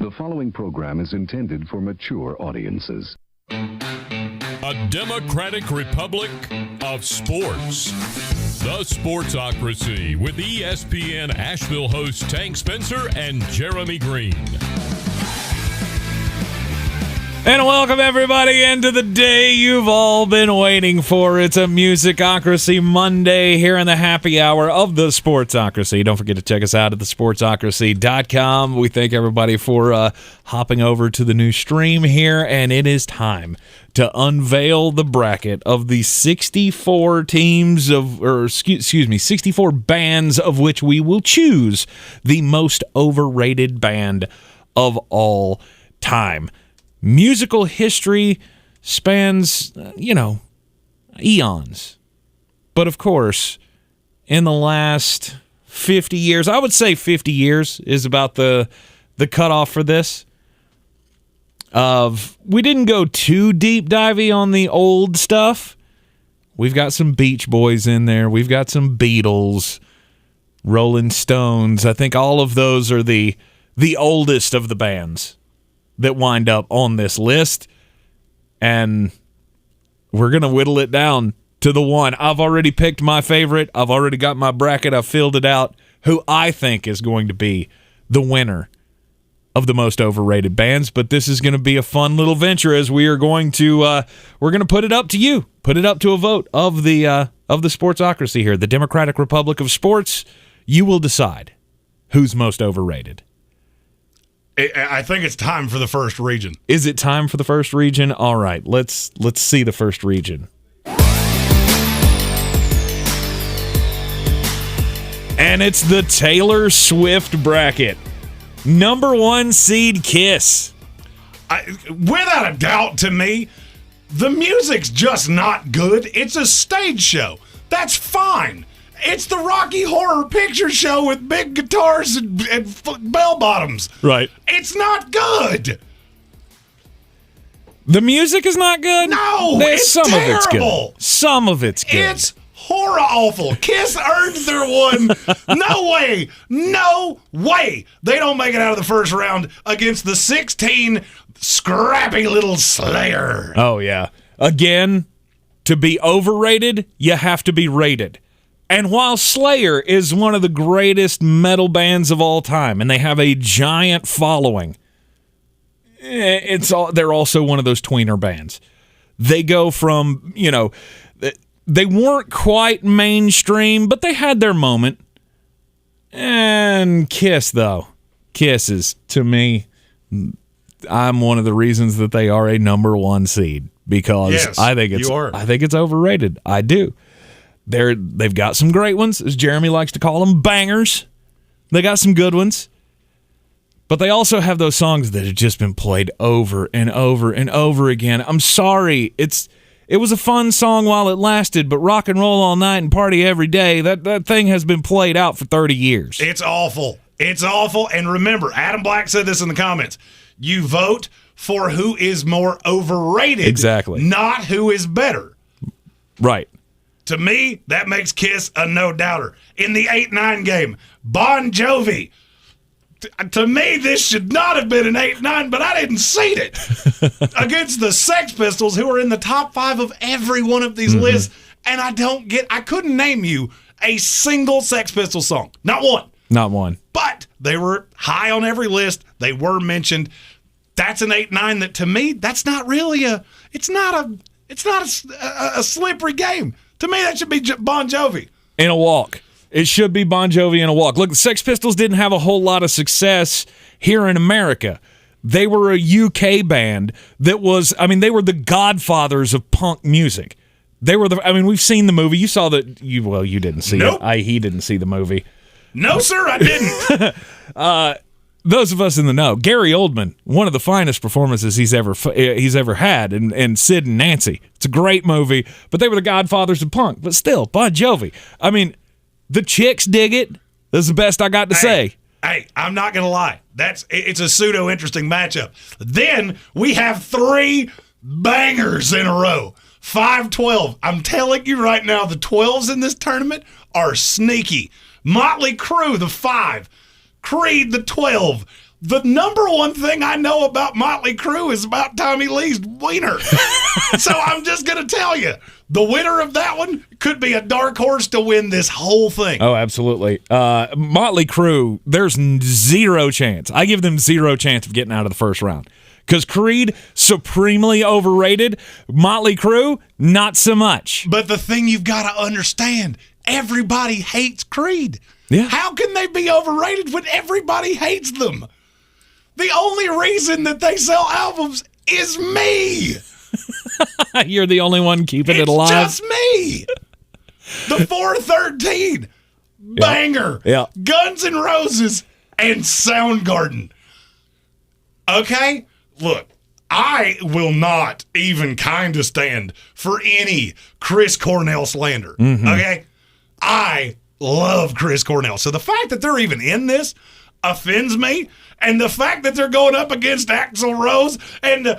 The following program is intended for mature audiences. A democratic republic of sports. The Sportsocracy with ESPN Asheville hosts Tank Spencer and Jeremy Greene. And welcome everybody into the day you've all been waiting for. It's a Musicocracy Monday here in the happy hour of the Sportsocracy. Don't forget to check us out at thesportsocracy.com. We thank everybody for hopping over to the new stream here, and it is time to unveil the bracket of the 64 teams of, or excuse me, 64 bands of which we will choose the most overrated band of all time. Musical history spans, eons. But of course, in the last 50 years, I would say 50 years is about the cutoff for this. We didn't go too deep divey on the old stuff. We've got some Beach Boys in there. We've got some Beatles, Rolling Stones. I think all of those are the oldest of the bands that wind up on this list, and we're going to whittle it down to the one. I've already picked my favorite. I've already got my bracket. I've filled it out, who I think is going to be the winner of the most overrated bands, but this is going to be a fun little venture as we are going to we're going to put it up to you, put it up to a vote of the Sportsocracy here, the Democratic Republic of Sports. You will decide who's most overrated. I think it's time for the first region. Is it time for the first region? All right, let's see the first region. And it's the Taylor Swift bracket. Number 1 seed, Kiss. Without a doubt, to me, the music's just not good. It's a stage show. That's fine. It's the Rocky Horror Picture Show with big guitars and bell bottoms. Right. It's not good. The music is not good? No, it's some terrible. Of it's good. Some of it's good. It's horror awful. Kiss earned their one. No way. They don't make it out of the first round against the 16 scrappy little Slayer. Oh, yeah. Again, to be overrated, you have to be rated. And while Slayer is one of the greatest metal bands of all time, and they have a giant following, they're also one of those tweener bands. They go from, they weren't quite mainstream, but they had their moment. And Kiss, though. Kiss is, to me, I'm one of the reasons that they are a number 1 seed, because yes, I think it's overrated. I do. They've got some great ones, as Jeremy likes to call them, bangers. They got some good ones. But they also have those songs that have just been played over and over and over again. I'm sorry. It was a fun song while it lasted, but rock and roll all night and party every day, that thing has been played out for 30 years. It's awful. It's awful. And remember, Adam Black said this in the comments. You vote for who is more overrated. Exactly. Not who is better. Right. To me, that makes Kiss a no-doubter. In the 8-9 game, Bon Jovi. To me, this should not have been an 8-9, but I didn't see it. Against the Sex Pistols, who are in the top 5 of every one of these lists, and I couldn't name you a single Sex Pistols song. Not one. Not one. But they were high on every list. They were mentioned. That's an 8-9 that, to me, that's not really it's not a slippery game. To me, that should be Bon Jovi. In a walk. It should be Bon Jovi in a walk. Look, the Sex Pistols didn't have a whole lot of success here in America. They were a UK band that was, they were the godfathers of punk music. They were we've seen the movie. You saw that, you didn't see Nope. it. He didn't see the movie. No, sir, I didn't. Those of us in the know, Gary Oldman, one of the finest performances he's ever had, and Sid and Nancy. It's a great movie, but they were the godfathers of punk. But still, Bon Jovi. The chicks dig it. That's the best I got to say. Hey, I'm not going to lie. It's a pseudo-interesting matchup. Then we have 3 bangers in a row. 5-12. I'm telling you right now, the 12s in this tournament are sneaky. Motley Crue, the 5. Creed, the 12. The number one thing I know about Motley Crue is about Tommy Lee's wiener. So I'm just going to tell you, the winner of that one could be a dark horse to win this whole thing. Oh, absolutely. Motley Crue, there's zero chance. I give them zero chance of getting out of the first round. Because Creed, supremely overrated. Motley Crue, not so much. But the thing you've got to understand, everybody hates Creed. Yeah. How can they be overrated when everybody hates them? The only reason that they sell albums is me. You're the only one keeping it alive. It's just me. The 413, banger. Yeah. Guns N' Roses and Soundgarden. Okay? Look, I will not even kind of stand for any Chris Cornell slander. Okay? I love Chris Cornell. So the fact that they're even in this offends me. And the fact that they're going up against Axl Rose and it's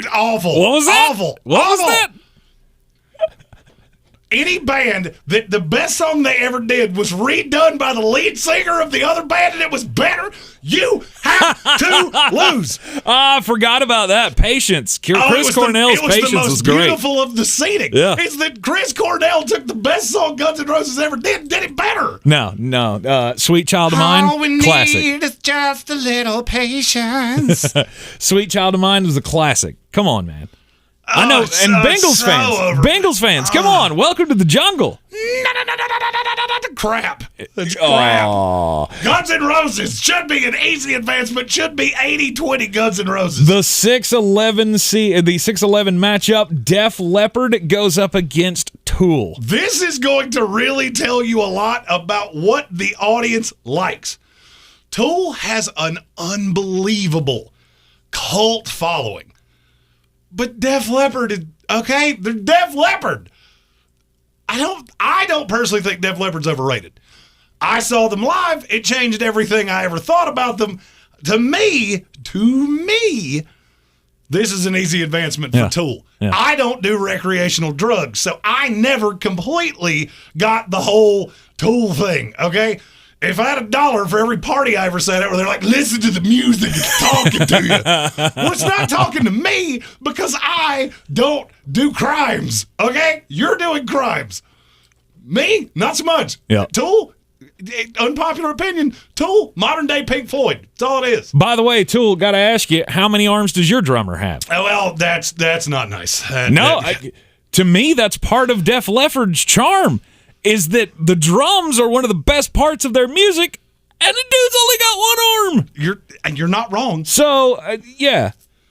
awful. What was that? Awful. What awful. was that? Any band that the best song they ever did was redone by the lead singer of the other band and it was better, you have to lose. I forgot about that. Patience. Chris Cornell's Patience was great. It was the most beautiful of the seating. Yeah. It's that Chris Cornell took the best song Guns N' Roses ever did it better. No. Sweet Child of Mine, All we classic. need is just a little patience. Sweet Child of Mine was a classic. Come on, man. I know, and Bengals fans. Bengals fans, come on. Welcome to the jungle. Crap. It's crap. Guns N' Roses should be an easy advancement. Should be 80-20 Guns N' Roses. The 6'11 matchup, Def Leppard goes up against Tool. This is going to really tell you a lot about what the audience likes. Tool has an unbelievable cult following. But Def Leppard, okay, they're Def Leppard. I don't personally think Def Leppard's overrated. I saw them live. It changed everything I ever thought about them. To me, this is an easy advancement for Tool. Yeah. I don't do recreational drugs, so I never completely got the whole Tool thing, okay? If I had $1 for every party I ever sat at where they're like, listen to the music, it's talking to you. Well, it's not talking to me because I don't do crimes, okay? You're doing crimes. Me, not so much. Yeah. Tool, unpopular opinion, Tool, modern day Pink Floyd. That's all it is. By the way, Tool, got to ask you, how many arms does your drummer have? Oh, well, that's not nice. To me, that's part of Def Leppard's charm. Is that the drums are one of the best parts of their music, and the dude's only got one arm. You're not wrong. So,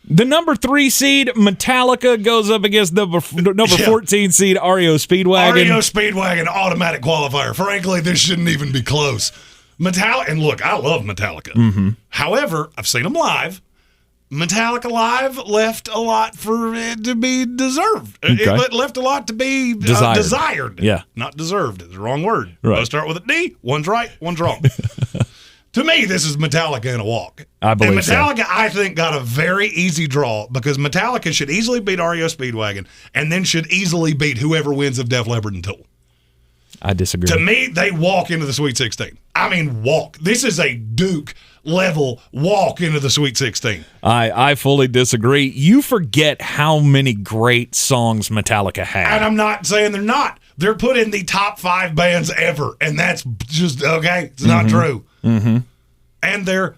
the number 3 seed, Metallica, goes up against number 14 seed, REO Speedwagon. REO Speedwagon, automatic qualifier. Frankly, this shouldn't even be close. Metallica, and look, I love Metallica. Mm-hmm. However, I've seen them live. Metallica live left a lot for it to be deserved. Okay. It left a lot to be desired. Yeah. Not deserved. It's the wrong word. Right. Both start with a D. One's right, one's wrong. To me, this is Metallica in a walk. I believe and Metallica, I think, got a very easy draw because Metallica should easily beat REO Speedwagon and then should easily beat whoever wins of Def Leppard and Tool. I disagree. To me, they walk into the Sweet 16. I mean, walk. This is a Duke level walk into the Sweet 16. I fully disagree. You forget how many great songs Metallica had. And I'm not saying they're not. They're put in the top 5 bands ever, and that's just, okay, it's not true. Mm-hmm. And they're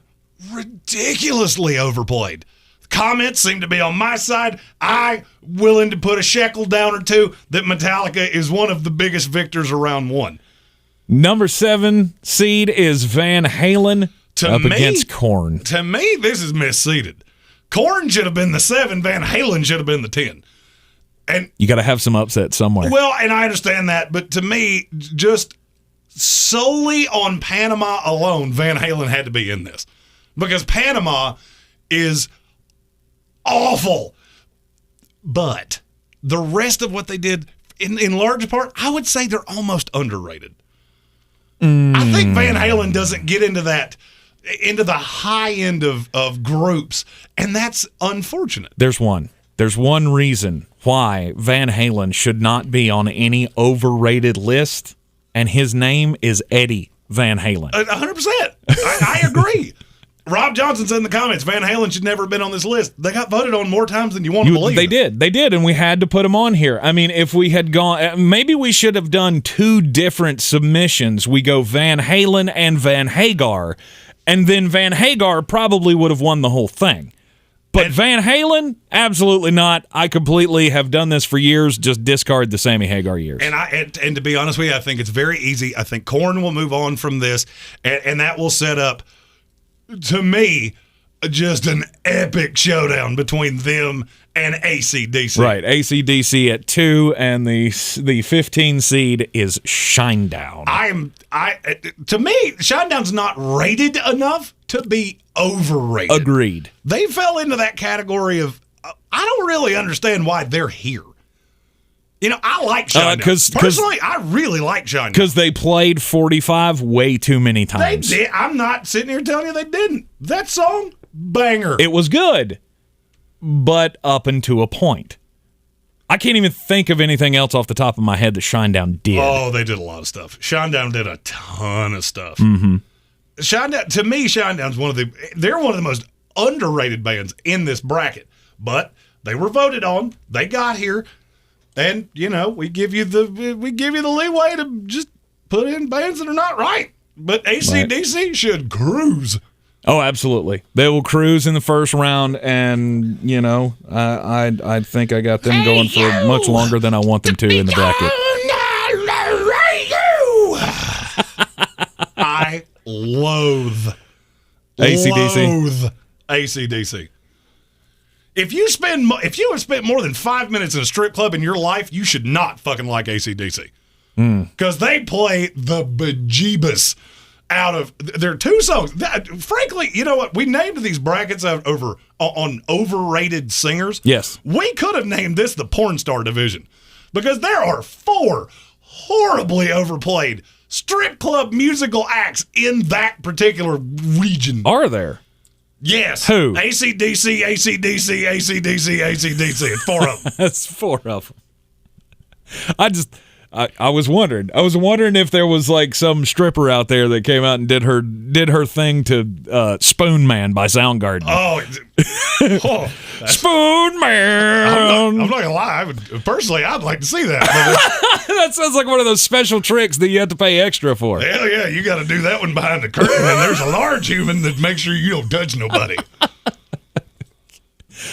ridiculously overplayed. Comments seem to be on my side. I willing to put a shekel down or two that Metallica is one of the biggest victors around one. Number 7 seed is Van Halen against Korn. To me, this is misseeded. Korn should have been the 7. Van Halen should have been the 10. And you got to have some upset somewhere. Well, and I understand that, but to me, just solely on Panama alone, Van Halen had to be in this. Because Panama is awful. But the rest of what they did, in large part, I would say they're almost underrated. I think Van Halen doesn't get into the high end of groups, and that's unfortunate. There's one reason why Van Halen should not be on any overrated list, and his name is Eddie Van Halen. 100%. I agree. Rob Johnson said in the comments, Van Halen should never have been on this list. They got voted on more times than you want to believe. They did, and we had to put them on here. I mean, if we had gone, maybe we should have done 2 different submissions. We go Van Halen and Van Hagar, and then Van Hagar probably would have won the whole thing. But Van Halen, absolutely not. I completely have done this for years. Just discard the Sammy Hagar years. And to be honest with you, I think it's very easy. I think Korn will move on from this, and that will set up, to me, just an epic showdown between them and AC/DC. Right, AC/DC at 2, and the 15 seed is Shinedown. To me, Shinedown's not rated enough to be overrated. Agreed. They fell into that category of, I don't really understand why they're here. You know, I like Shinedown. Personally, I really like Shinedown. Because they played 45 way too many times. They did. I'm not sitting here telling you they didn't. That song, banger. It was good, but up until a point. I can't even think of anything else off the top of my head that Shinedown did. Oh, they did a lot of stuff. Shinedown did a ton of stuff. Mm-hmm. To me, Shinedown's they're one of the most underrated bands in this bracket. But they were voted on. They got here. And, you know, we give you the leeway to just put in bands that are not right. But AC/DC should cruise. Oh, absolutely. They will cruise in the first round, and, you know, I think I got them going for much longer than I want them to in the bracket. I loathe AC/DC. If you have spent more than 5 minutes in a strip club in your life, you should not fucking like AC/DC. Because they play the bejeebus out of their 2 songs. Frankly, you know what? We named these brackets on overrated singers. Yes. We could have named this the porn star division. Because there are 4 horribly overplayed strip club musical acts in that particular region. Are there? Yes. Who? AC/DC, AC/DC, AC/DC, AC/DC. It's 4 of them. That's 4 of them. I was wondering. I was wondering if there was like some stripper out there that came out and did her thing to Spoon Man by Soundgarden. Spoon Man. I'm not gonna lie. I'd like to see that. That sounds like one of those special tricks that you have to pay extra for. Hell yeah, you got to do that one behind the curtain, and there's a large human that makes sure you don't touch nobody.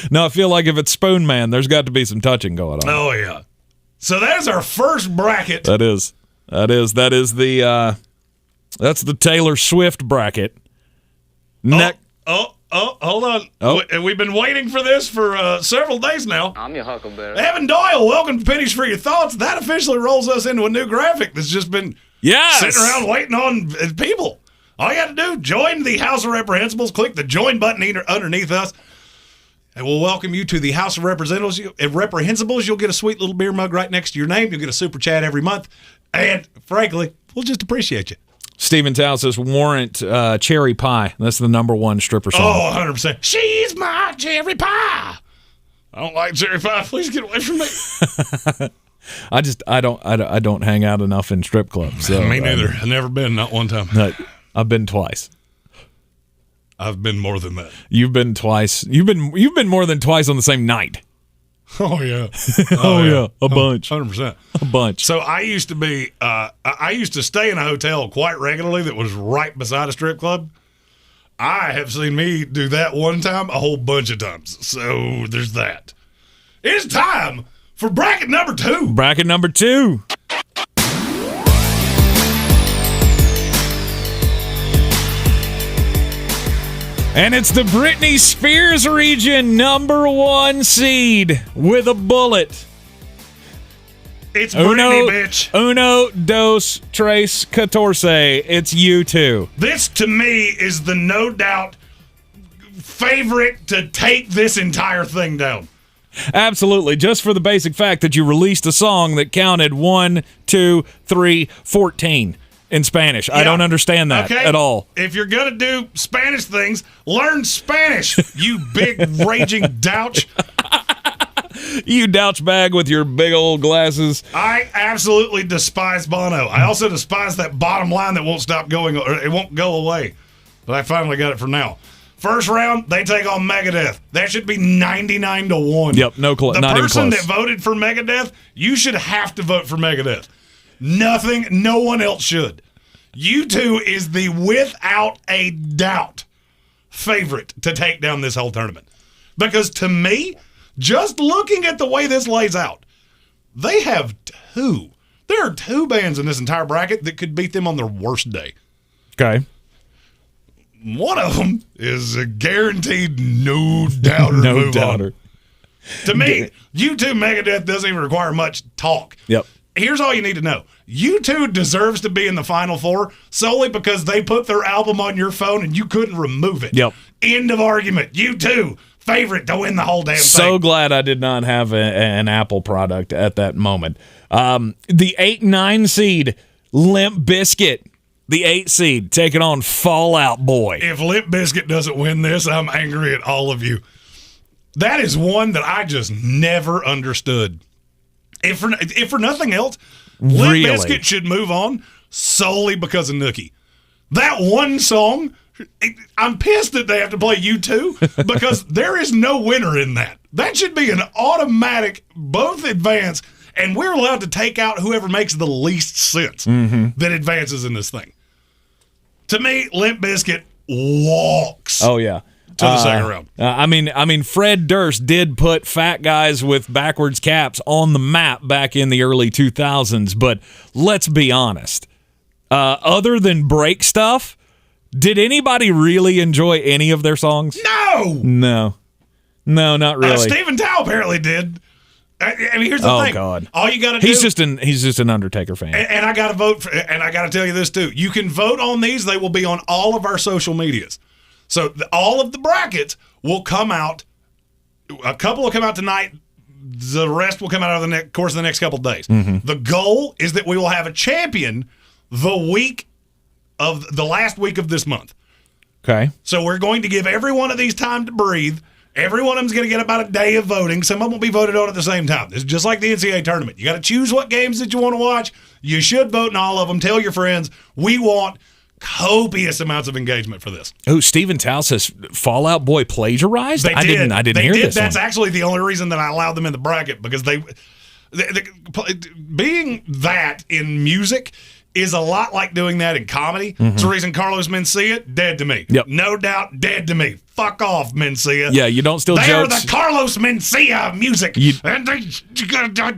No, I feel like if it's Spoon Man, there's got to be some touching going on. Oh yeah. So that is our first bracket. That is the that's the Taylor Swift bracket. Hold on. We've been waiting for this for several days now. I'm your Huckleberry. Evan Doyle, welcome to Pennies for Your Thoughts. That officially rolls us into a new graphic that's just been sitting around waiting on people. All you got to do, join the House of Reprehensibles, click the join button underneath us, and we'll welcome you to the House of Reprehensibles. You'll get a sweet little beer mug right next to your name. You'll get a super chat every month. And frankly, we'll just appreciate you. Stephen Tao says Warrant Cherry Pie. That's the #1 stripper song. Oh, 100%. She's my cherry pie. I don't like cherry pie. Please get away from me. I don't hang out enough in strip clubs. So, me neither. I've never been, not one time. I've been twice. I've been more than that. You've been twice. You've been more than twice on the same night. Oh yeah. A bunch. 100%. A bunch. So I used to stay in a hotel quite regularly that was right beside a strip club. I have seen me do that one time a whole bunch of times. So there's that. It's time for bracket number 2. Bracket number 2. And it's the Britney Spears region #1 seed with a bullet. It's Britney, bitch. Uno, dos, tres, catorce. It's U2. This, to me, is the no doubt favorite to take this entire thing down. Absolutely. Just for the basic fact that you released a song that counted 1, 2, 3, 14. In Spanish. Yeah. I don't understand that at all. If you're going to do Spanish things, learn Spanish, you big raging douche. You douchebag with your big old glasses. I absolutely despise Bono. I also despise that bottom line that won't stop going, or it won't go away. But I finally got it for now. First round, they take on Megadeth. That should be 99-1. Yep, not even close. The person that voted for Megadeth, you should have to vote for Megadeth. No one else should. U2 is the, without a doubt, favorite to take down this whole tournament. Because to me, just looking at the way this lays out, they have two. There are two bands in this entire bracket that could beat them on their worst day. Okay. One of them is a guaranteed no-doubter No doubter. To me, U2 Megadeth doesn't even require much talk. Yep. Here's all you need to know. U2 deserves to be in the Final Four solely because they put their album on your phone and you couldn't remove it. Yep. End of argument. U2, favorite to win the whole damn thing. So glad I did not have an Apple product at that moment. The 8-9 seed, Limp Bizkit. The 8 seed taking on Fall Out Boy. If Limp Bizkit doesn't win this, I'm angry at all of you. That is one that I just never understood. If for nothing else, Really? Limp Bizkit should move on solely because of Nookie. That one song, I'm pissed that they have to play U2 because there is no winner in that. That should be an automatic both advance, and we're allowed to take out whoever makes the least sense that advances in this thing. To me, Limp Bizkit walks. Oh, yeah. To the second round. I mean, Fred Durst did put fat guys with backwards caps on the map back in the early 2000s, but let's be honest. Other than break stuff, did anybody really enjoy any of their songs? No, not really. Stephen Tao apparently did. I mean, here's the thing. Oh God! All you got to do. He's just an Undertaker fan. And I got to vote for. And I got to tell you this too. You can vote on these. They will be on all of our social medias. So all of the brackets will come out. A couple will come out tonight. The rest will come out over the course of the next couple of days. The goal is that we will have a champion the last week of this month. Okay. So we're going to give every one of these time to breathe. Every one of them's going to get about a day of voting. Some of them will be voted on at the same time. It's just like the NCAA tournament. You got to choose what games that you want to watch. You should vote in all of them. Tell your friends. We want copious amounts of engagement for this. Oh, Stephen Tao says Fall Out Boy plagiarized? I didn't hear this. That's actually the only reason that I allowed them in the bracket, because they being that in music is a lot like doing that in comedy. It's the reason Carlos Mencia, dead to me. Yep. No doubt, dead to me. Fuck off, Mencia. Yeah, you don't steal they jokes. They are the Carlos Mencia of music. And they're going to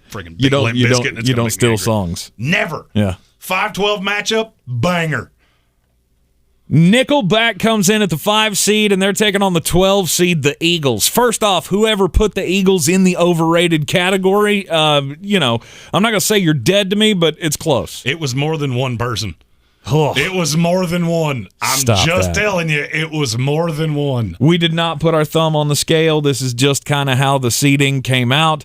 freaking beat Limp Bizkit, and it's you gonna don't make me steal angry. songs. Never. Yeah. 5-12 matchup, banger. Nickelback comes in at the 5 seed, and they're taking on the 12 seed, the Eagles. First off, whoever put the Eagles in the overrated category, I'm not going to say you're dead to me, but it's close. It was more than one person. Oh, It was more than one. I'm just telling you, it was more than one. we did not put our thumb on the scale. This is just kind of how the seeding came out.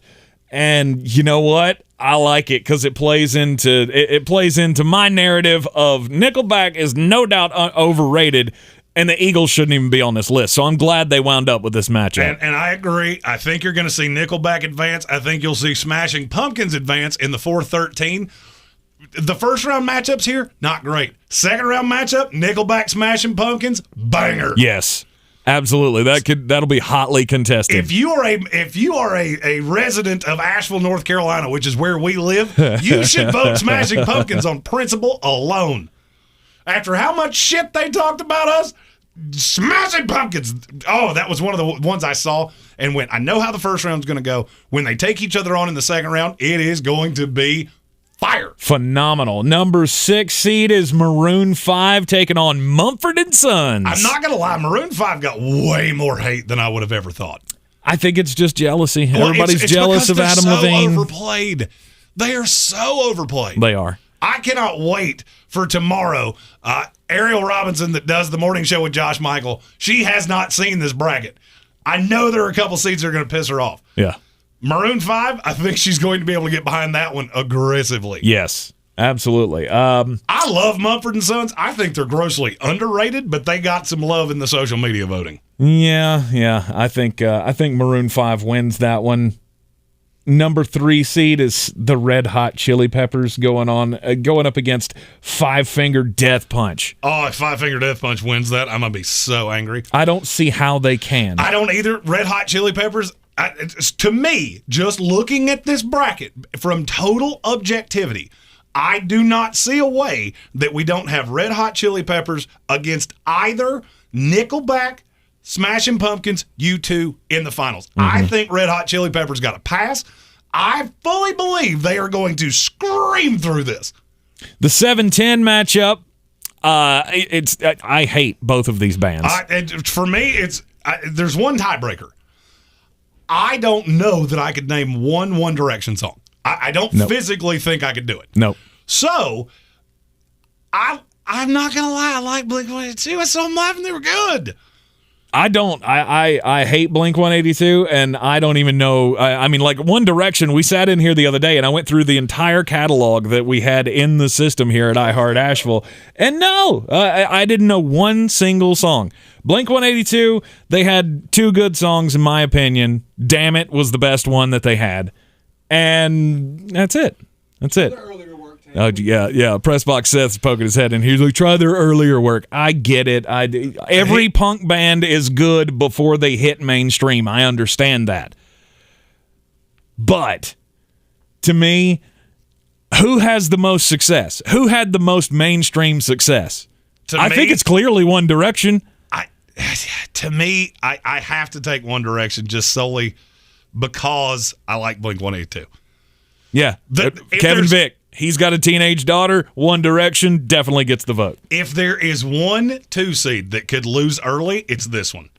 And you know what? I like it because it plays into my narrative of Nickelback is no doubt overrated, and the Eagles shouldn't even be on this list. So I'm glad they wound up with this matchup. And I agree. I think you're going to see Nickelback advance. I think you'll see Smashing Pumpkins advance in the 4-13. The first round matchups here, not great. Second round matchup, Nickelback, Smashing Pumpkins, banger. Yes. Absolutely. That'll be hotly contested. If you are a resident of Asheville, North Carolina, which is where we live, you should vote Smashing Pumpkins on principle alone. After how much shit they talked about us, Smashing Pumpkins. Oh, that was one of the ones I saw and went, I know how the first round's going to go. When they take each other on in the second round, it is going to be fire. Phenomenal. Number 6 seed is Maroon 5 taking on Mumford & Sons. I'm not going to lie. Maroon 5 got way more hate than I would have ever thought. I think it's just jealousy. Well, Everybody's it's jealous of Adam Levine. Overplayed. They are so overplayed. They are. I cannot wait for tomorrow. Ariel Robinson, that does the morning show with Josh Michael, she has not seen this bracket. I know there are a couple seeds that are going to piss her off. Yeah. Maroon 5, I think she's going to be able to get behind that one aggressively. Yes. Absolutely. I love Mumford & Sons. I think they're grossly underrated, but they got some love in the social media voting. Yeah. I think Maroon 5 wins that one. Number 3 seed is the Red Hot Chili Peppers going up against Five Finger Death Punch. Oh, if Five Finger Death Punch wins that, I'm going to be so angry. I don't see how they can. I don't either. Red Hot Chili Peppers, to me, just looking at this bracket from total objectivity, I do not see a way that we don't have Red Hot Chili Peppers against either Nickelback, Smashing Pumpkins, U2 in the finals. I think Red Hot Chili Peppers got a pass. I fully believe they are going to scream through this. The 7-10 matchup, I hate both of these bands. For me, there's one tiebreaker. I don't know that I could name one Direction song. I don't physically think I could do it. Nope. So, I'm not going to lie. I like Blink-182. I saw them live and they were good. I don't. I hate Blink-182, and I don't even know. I mean, like One Direction, we sat in here the other day, and I went through the entire catalog that we had in the system here at iHeart Asheville, and no, I didn't know one single song. Blink-182, they had 2 good songs, in my opinion. Damn It was the best one that they had, and that's it. That's it. Oh, yeah. Pressbox Seth's poking his head in. He's like, try their earlier work. I get it. Every punk band is good before they hit mainstream. I understand that. But, to me, who has the most success? Who had the most mainstream success? I think it's clearly One Direction. To me, I have to take One Direction just solely because I like Blink-182. Yeah. Kevin Vick. He's got a teenage daughter. One Direction definitely gets the vote. If there is 1 2 seed that could lose early, it's this one.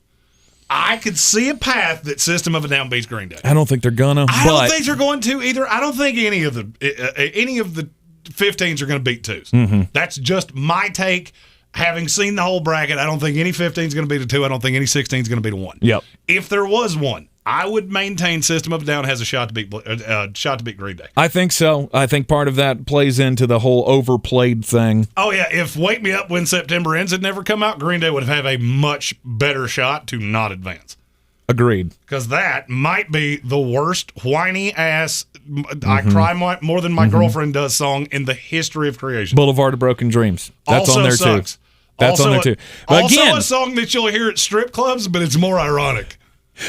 I could see a path that System of a Down beats Green Day. I don't think they're gonna. I don't think they're going to either. I don't think any of the 15s are going to beat 2s. Mm-hmm. That's just my take. Having seen the whole bracket, I don't think any 15 is going to beat a 2. I don't think any 16 is going to beat a 1. Yep. If there was one, I would maintain System of a Down has a shot to beat Green Day. I think so. I think part of that plays into the whole overplayed thing. Oh, yeah. If Wake Me Up When September Ends had never come out, Green Day would have a much better shot to not advance. Agreed. Because that might be the worst whiny-ass I cry more than my girlfriend does song in the history of creation. Boulevard of Broken Dreams. That's also on there, sucks. too. That's on there, too. But also again, a song that you'll hear at strip clubs, but it's more ironic.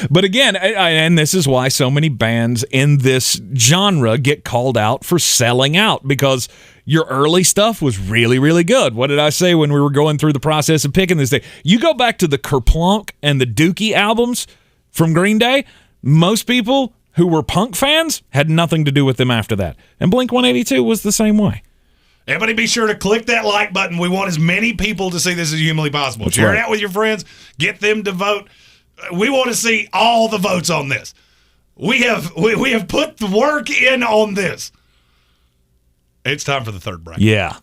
But again, and this is why so many bands in this genre get called out for selling out, because your early stuff was really, really good. What did I say when we were going through the process of picking this thing? You go back to the Kerplunk and the Dookie albums from Green Day, most people who were punk fans had nothing to do with them after that. And Blink-182 was the same way. Everybody be sure to click that like button. We want as many people to see this as humanly possible. That's Share right. it out with your friends. Get them to vote. We want to see all the votes on this. We have put the work in on this. It's time for the third bracket. Yeah.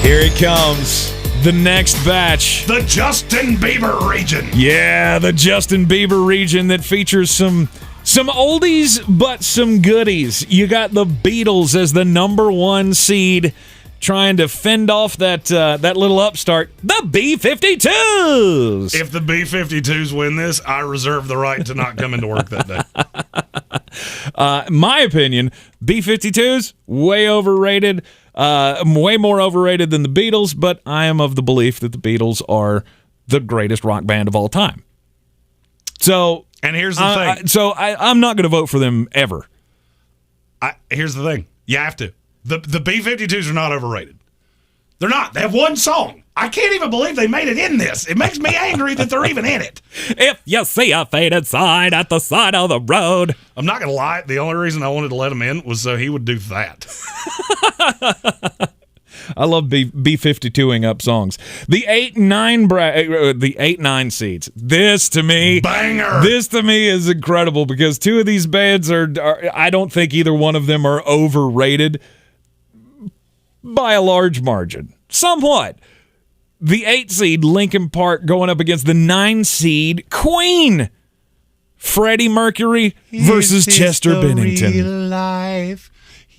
Here it comes. The next batch. The Justin Bieber region. Yeah, the Justin Bieber region that features some oldies but some goodies. You got the Beatles as the number 1 seed, trying to fend off that little upstart, the B-52s. If the B-52s win this, I reserve the right to not come into work that day. My opinion, B-52s, way overrated, way more overrated than the Beatles, but I am of the belief that the Beatles are the greatest rock band of all time. So, and here's the thing. I'm not going to vote for them ever. Here's the thing. You have to. The B-52s are not overrated. They're not. They have 1 song. I can't even believe they made it in this. It makes me angry that they're even in it. If you see a faded sign at the side of the road. I'm not going to lie. The only reason I wanted to let him in was so he would do that. I love B-52ing up songs. The 8-9 seeds. This to me, banger. This to me is incredible because 2 of these bands are I don't think either one of them are overrated by a large margin. Somewhat. The 8 seed Linkin Park going up against the 9 seed Queen. Freddie Mercury versus Chester Bennington. Real life.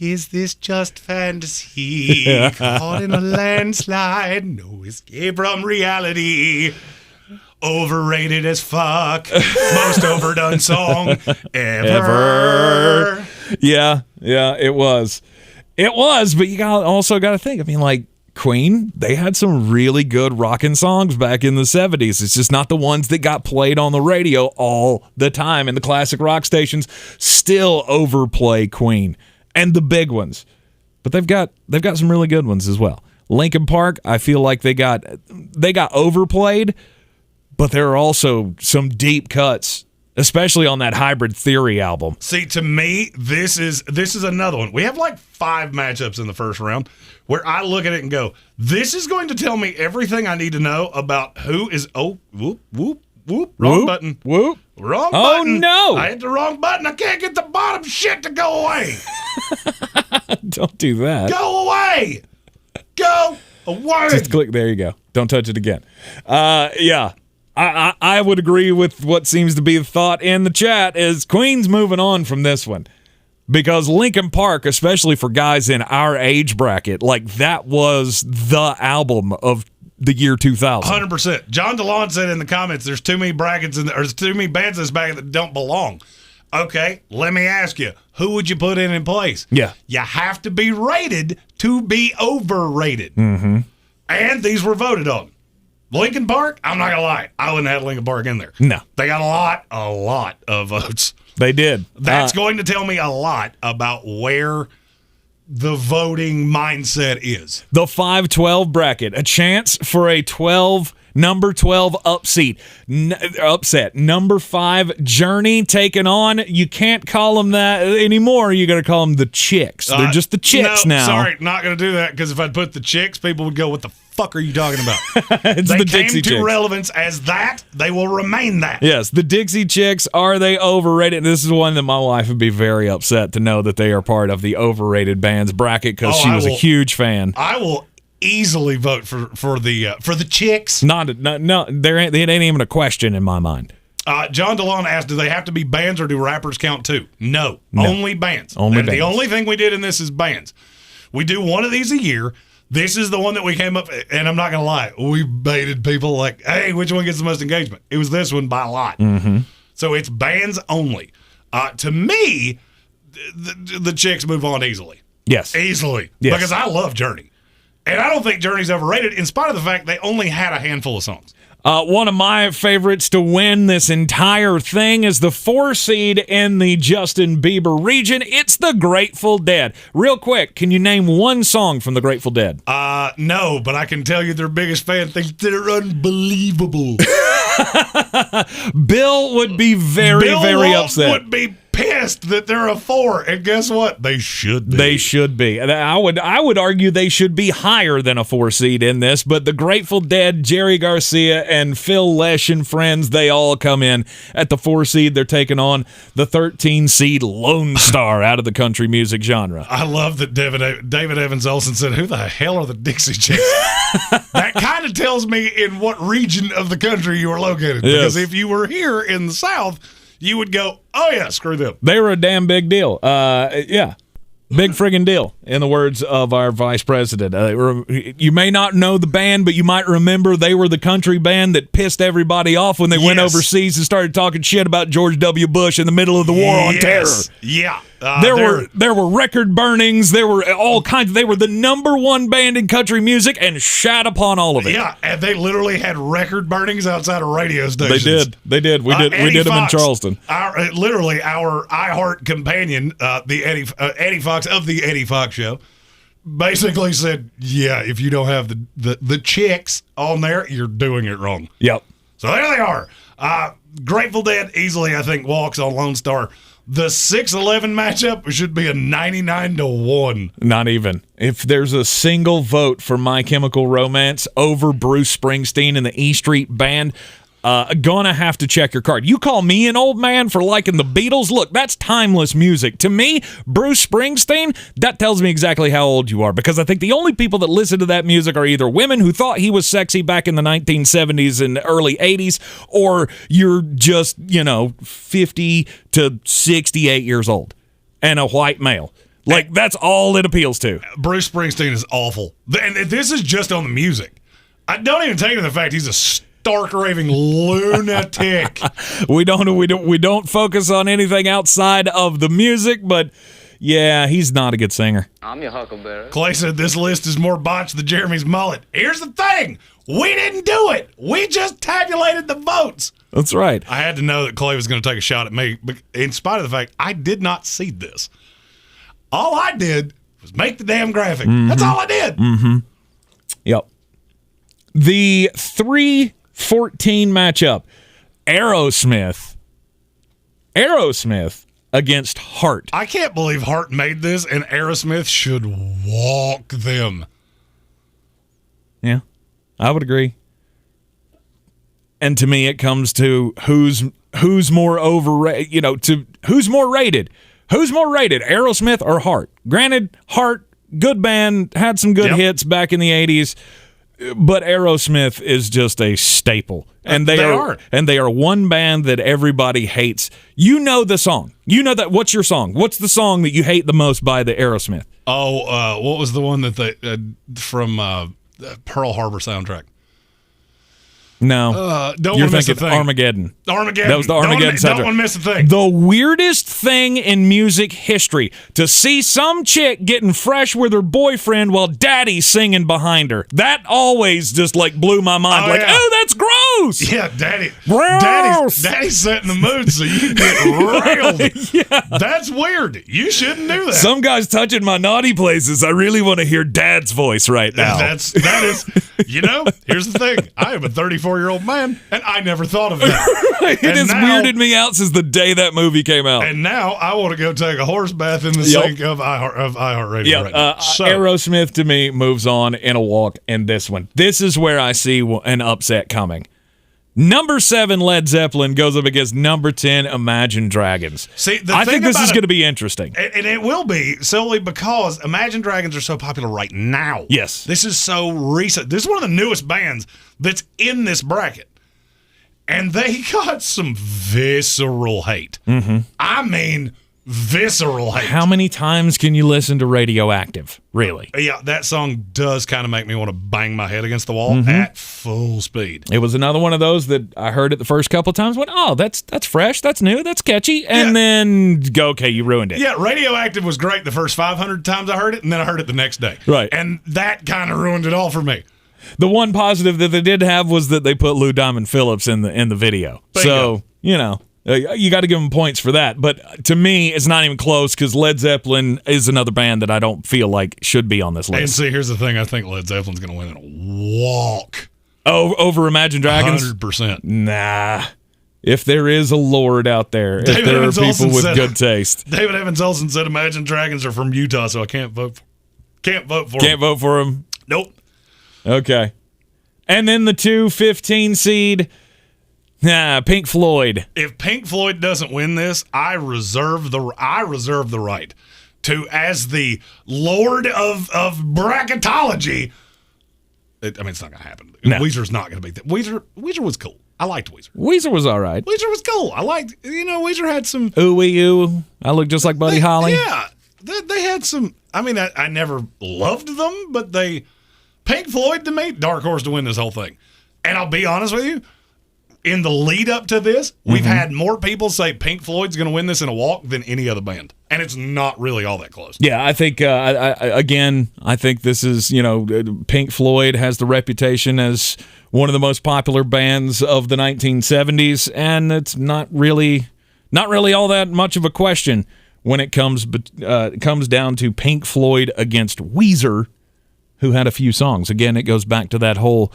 Is this just fantasy? Caught in a landslide, no escape from reality. Overrated as fuck. Most overdone song ever. Yeah, it was. It was, but you also got to think. I mean, like, Queen, they had some really good rockin' songs back in the 70s. It's just not the ones that got played on the radio all the time. And the classic rock stations still overplay Queen and the big ones. But they've got some really good ones as well. Linkin Park, I feel like they got overplayed, but there are also some deep cuts, especially on that Hybrid Theory album. See, to me, this is another one. We have like 5 matchups in the first round where I look at it and go, this is going to tell me everything I need to know about who is, wrong button. Whoop. Wrong button. Oh, no. I hit the wrong button. I can't get the bottom shit to go away. Don't do that. Go away. Go away. Just click. There you go. Don't touch it again. Yeah. I would agree with what seems to be the thought in the chat is Queen's moving on from this one. Because Linkin Park, especially for guys in our age bracket, like that was the album of the year 2000. 100%. John DeLon said in the comments, there's too many brackets and there's too many bands in this bracket that don't belong. Okay, let me ask you, who would you put in place? Yeah. You have to be rated to be overrated. Mm-hmm. And these were voted on. Linkin Park, I'm not going to lie, I wouldn't have Linkin Park in there. No. They got a lot of votes. They did. That's going to tell me a lot about where the voting mindset is. The 5-12 bracket, a chance for a number 12 upset. Number 5, Journey taking on, you can't call them that anymore. You got to call them the Chicks. They're just the Chicks now. Sorry, not going to do that because if I'd put the Chicks, people would go, what the fuck are you talking about? It's they the came Dixie to Chicks. relevance as that. They will remain that. Yes, the Dixie Chicks, are they overrated? This is one that my wife would be very upset to know that they are part of the overrated bands bracket because she was a huge fan. I will easily vote for the Chicks. No, it ain't even a question in my mind. John DeLon asked, do they have to be bands or do rappers count too? No. Only bands. The only thing we did in this is bands. We do one of these a year. This is the one that we came up, and I'm not going to lie, we baited people like, hey, which one gets the most engagement? It was this one by a lot. Mm-hmm. So it's bands only. To me, the Chicks move on easily. Yes. Easily. Yes. Because I love Journey. And I don't think Journey's overrated, in spite of the fact they only had a handful of songs. One of my favorites to win this entire thing is the 4 seed in the Justin Bieber region. It's the Grateful Dead. Real quick, can you name one song from the Grateful Dead? No, but I can tell you their biggest fan thinks they're unbelievable. Bill would be very upset. Would be pissed that they're a 4, and guess what? They should be. They should be. I would argue they should be higher than a 4 seed in this, but the Grateful Dead, Jerry Garcia, and Phil Lesh and friends, they all come in at the 4 seed. They're taking on the 13 seed Lone Star out of the country music genre. I love that David Evans Olsen said, who the hell are the Dixie Chicks? That kind of tells me in what region of the country you are located. Yes. Because if you were here in the South, you would go, oh yeah, screw them. They were a damn big deal. Yeah. Big friggin' deal, in the words of our vice president. You may not know the band, but you might remember they were the country band that pissed everybody off when they went overseas and started talking shit about George W. Bush in the middle of the war on terror. Yeah. There were record burnings. There were all kinds. They were the number 1 band in country music and shat upon all of it. Yeah, and they literally had record burnings outside of radio stations. They did. We did them in Charleston. Our iHeart companion, the Eddie Fox of the Eddie Fox Show, basically said, yeah, if you don't have the Chicks on there, you're doing it wrong. Yep. So there they are. Grateful Dead easily, I think, walks on Lone Star. The 6-11 matchup should be a 99-1. Not even. If there's a single vote for My Chemical Romance over Bruce Springsteen and the E Street Band, gonna have to check your card. You call me an old man for liking the Beatles? Look, that's timeless music. To me, Bruce Springsteen, that tells me exactly how old you are, because I think the only people that listen to that music are either women who thought he was sexy back in the 1970s and early 80s, or you're just, 50 to 68 years old and a white male. Like, that's all it appeals to. Bruce Springsteen is awful. And this is just on the music. I don't even take into the fact he's a stark raving lunatic. We don't focus on anything outside of the music, but yeah, he's not a good singer. I'm your huckleberry. Clay said this list is more botched than Jeremy's mullet. Here's the thing. We didn't do it. We just tabulated the votes. That's right. I had to know that Clay was going to take a shot at me, in spite of the fact I did not seed this. All I did was make the damn graphic. Mm-hmm. That's all I did. Mm-hmm. Yep. The 3-14 matchup, Aerosmith against Heart. I can't believe Heart made this, and Aerosmith should walk them. Yeah, I would agree. And to me, it comes to who's more overrated. Who's more rated? Who's more rated, Aerosmith or Heart? Granted, Heart, good band, had some good hits back in the 80s, but Aerosmith is just a staple. And they are one band that everybody hates. You know the song. You know that. What's your song? What's the song that you hate the most by the Aerosmith? Oh, what was the one that they from Pearl Harbor soundtrack? No, don't you're miss a thinking thing. Armageddon. Armageddon. That was the Armageddon soundtrack. Don't miss a thing. The weirdest thing in music history, to see some chick getting fresh with her boyfriend while daddy's singing behind her. That always just like blew my mind. Oh, that's gross. Yeah, daddy's setting the mood so you get railed. Yeah. That's weird. You shouldn't do that. Some guy's touching my naughty places. I really want to hear dad's voice right now. That is, here's the thing. I am a 34-year-old man, and I never thought of that. It has weirded me out since the day that movie came out. And now I want to go take a horse bath in the sink of iHeartRadio right now. Aerosmith, to me, moves on in a walk in this one. This is where I see an upset coming. Number 7, Led Zeppelin, goes up against number 10, Imagine Dragons. See, I think this is going to be interesting. And it will be, solely because Imagine Dragons are so popular right now. Yes. This is so recent. This is one of the newest bands that's in this bracket. And they got some visceral hate. Mm-hmm. I mean, visceral hate. How many times can you listen to Radioactive? Really? Yeah, that song does kind of make me want to bang my head against the wall at full speed. It was another one of those that I heard it the first couple of times, went, oh, that's fresh, that's new, that's catchy, and then go, okay, you ruined it. Yeah, Radioactive was great the first 500 times I heard it, and then I heard it the next day. Right. And that kind of ruined it all for me. The one positive that they did have was that they put Lou Diamond Phillips in the video. Bingo. So, you got to give them points for that. But to me, it's not even close because Led Zeppelin is another band that I don't feel like should be on this list. And see, here's the thing. I think Led Zeppelin's going to win in a walk. Oh, over Imagine Dragons? 100%. Nah. If there is a Lord out there, if there are people with good taste. David Evans Olson said Imagine Dragons are from Utah, so I can't vote for them. Can't vote for them? Nope. Okay. And then the 2-15 seed, Pink Floyd. If Pink Floyd doesn't win this, I reserve the right to, as the Lord of bracketology. It's not going to happen. No. Weezer's not going to beat that. Weezer was cool. I liked Weezer. Weezer was all right. Weezer was cool. I liked, Weezer had some. Ooh, I look just like Buddy Holly. Yeah. They had some. I never loved them, but Pink Floyd, to me, dark horse to win this whole thing. And I'll be honest with you, in the lead up to this, we've had more people say Pink Floyd's going to win this in a walk than any other band. And it's not really all that close. Yeah, I think, I think this is, Pink Floyd has the reputation as one of the most popular bands of the 1970s, and it's not really all that much of a question when it comes down to Pink Floyd against Weezer, who had a few songs. Again, it goes back to that whole,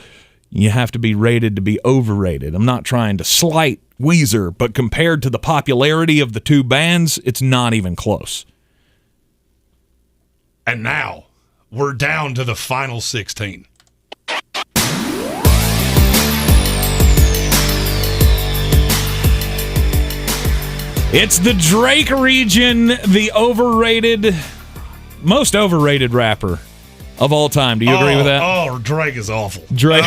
you have to be rated to be overrated. I'm not trying to slight Weezer, but compared to the popularity of the two bands, it's not even close. And now, we're down to the final 16. It's the Drake region, the most overrated rapper of all time. Do you agree with that? Oh, Drake is awful. Drake.